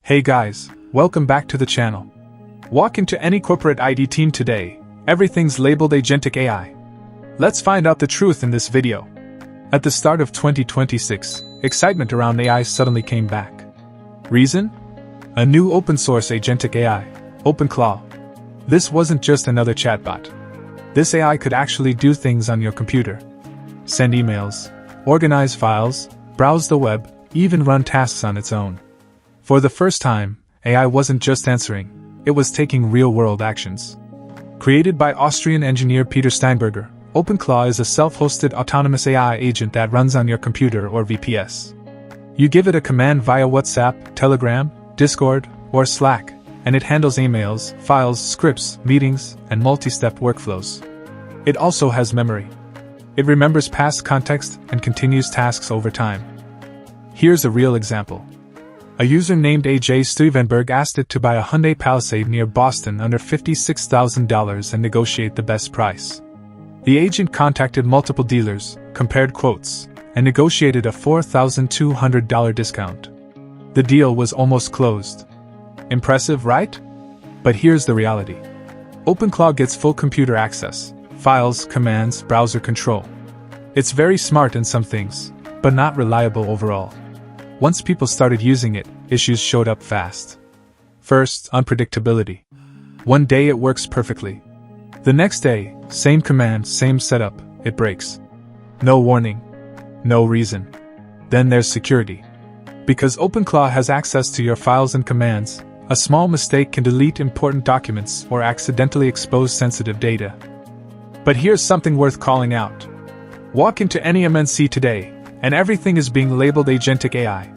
Hey guys, welcome back to the channel. Walk into any corporate IT team today, everything's labeled Agentic AI. Let's find out the truth in this video. At the start of 2026, excitement around AI suddenly came back. Reason? A new open-source Agentic AI, OpenClaw. This wasn't just another chatbot. This AI could actually do things on your computer. Send emails, organize files, browse the web, even run tasks on its own. For the first time, AI wasn't just answering, it was taking real-world actions. Created by Austrian engineer Peter Steinberger, OpenClaw is a self-hosted autonomous AI agent that runs on your computer or VPS. You give it a command via WhatsApp, Telegram, Discord, or Slack, and it handles emails, files, scripts, meetings, and multi-step workflows. It also has memory. It remembers past context and continues tasks over time. Here's a real example. A user named AJ Stuivenberg asked it to buy a Hyundai Palisade near Boston under $56,000 and negotiate the best price. The agent contacted multiple dealers, compared quotes, and negotiated a $4,200 discount. The deal was almost closed. Impressive, right? But here's the reality. OpenClaw gets full computer access, files, commands, browser control. It's very smart in some things, but not reliable overall. Once people started using it, issues showed up fast. First, unpredictability. One day it works perfectly. The next day, same command, same setup, it breaks. No warning. No reason. Then there's security. Because OpenClaw has access to your files and commands, a small mistake can delete important documents or accidentally expose sensitive data. But here's something worth calling out. Walk into any MNC today, and everything is being labeled Agentic AI.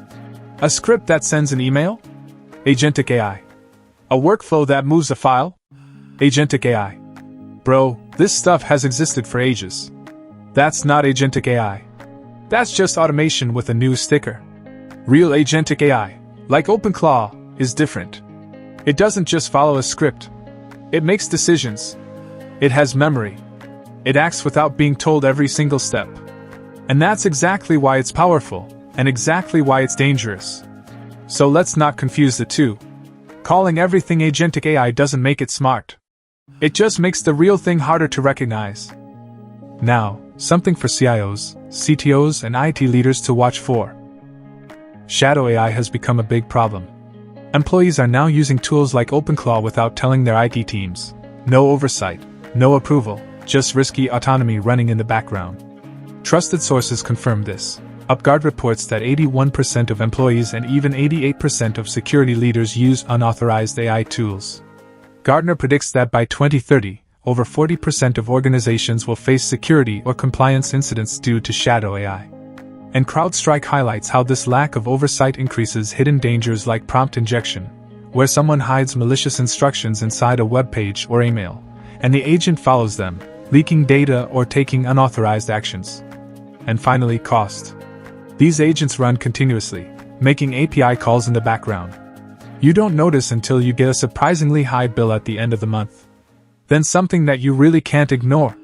A script that sends an email? Agentic AI. A workflow that moves a file? Agentic AI. Bro, this stuff has existed for ages. That's not Agentic AI. That's just automation with a new sticker. Real Agentic AI, like OpenClaw, is different. It doesn't just follow a script. It makes decisions. It has memory. It acts without being told every single step. And that's exactly why it's powerful, and exactly why it's dangerous. So let's not confuse the two. Calling everything Agentic AI doesn't make it smart. It just makes the real thing harder to recognize. Now, something for CIOs, CTOs, and IT leaders to watch for. Shadow AI has become a big problem. Employees are now using tools like OpenClaw without telling their IT teams. No oversight, no approval, just risky autonomy running in the background. Trusted sources confirm this. UpGuard reports that 81% of employees and even 88% of security leaders use unauthorized AI tools. Gartner predicts that by 2030, over 40% of organizations will face security or compliance incidents due to shadow AI. And CrowdStrike highlights how this lack of oversight increases hidden dangers like prompt injection, where someone hides malicious instructions inside a web page or email, and the agent follows them, leaking data or taking unauthorized actions. And finally, cost. These agents run continuously, making API calls in the background. You don't notice until you get a surprisingly high bill at the end of the month. Then something that you really can't ignore.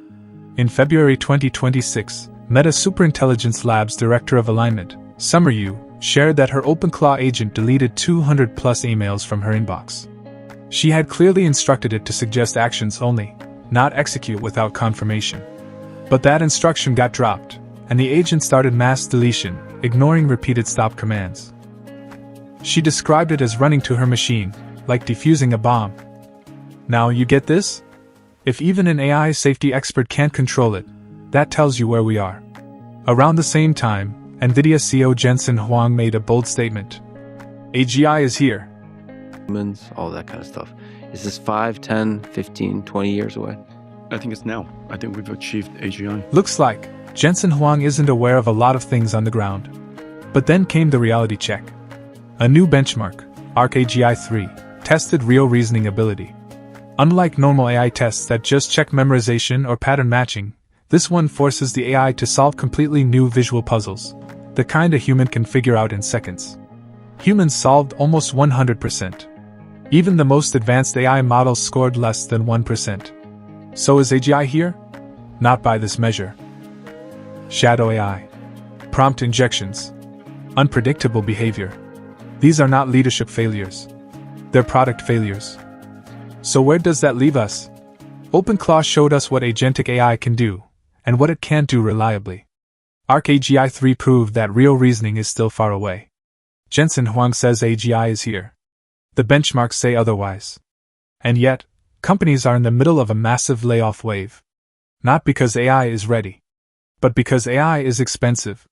In February 2026, Meta Superintelligence Labs Director of Alignment, Summer Yu, shared that her OpenClaw agent deleted 200+ emails from her inbox. She had clearly instructed it to suggest actions only, not execute without confirmation. But that instruction got dropped, and the agent started mass deletion, ignoring repeated stop commands. She described it as running to her machine, like defusing a bomb. Now you get this? If even an AI safety expert can't control it, that tells you where we are. Around the same time, NVIDIA CEO Jensen Huang made a bold statement. AGI is here. Humans, all that kind of stuff. Is this 5, 10, 15, 20 years away? I think it's now. I think we've achieved AGI. Looks like Jensen Huang isn't aware of a lot of things on the ground. But then came the reality check. A new benchmark, ARC-AGI 3, tested real reasoning ability. Unlike normal AI tests that just check memorization or pattern matching, this one forces the AI to solve completely new visual puzzles, the kind a human can figure out in seconds. Humans solved almost 100%. Even the most advanced AI models scored less than 1%. So is AGI here? Not by this measure. Shadow AI. Prompt injections. Unpredictable behavior. These are not leadership failures. They're product failures. So where does that leave us? OpenClaw showed us what Agentic AI can do, and what it can't do reliably. Arc AGI 3 proved that real reasoning is still far away. Jensen Huang says AGI is here. The benchmarks say otherwise. And yet, companies are in the middle of a massive layoff wave. Not because AI is ready, but because AI is expensive.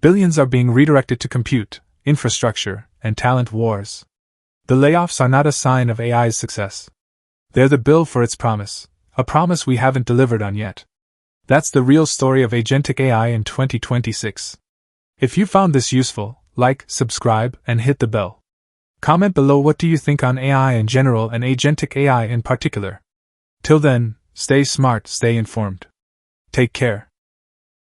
Billions are being redirected to compute, infrastructure, and talent wars. The layoffs are not a sign of AI's success. They're the bill for its promise, a promise we haven't delivered on yet. That's the real story of Agentic AI in 2026. If you found this useful, like, subscribe, and hit the bell. Comment below what do you think on AI in general and Agentic AI in particular. Till then, stay smart, stay informed. Take care.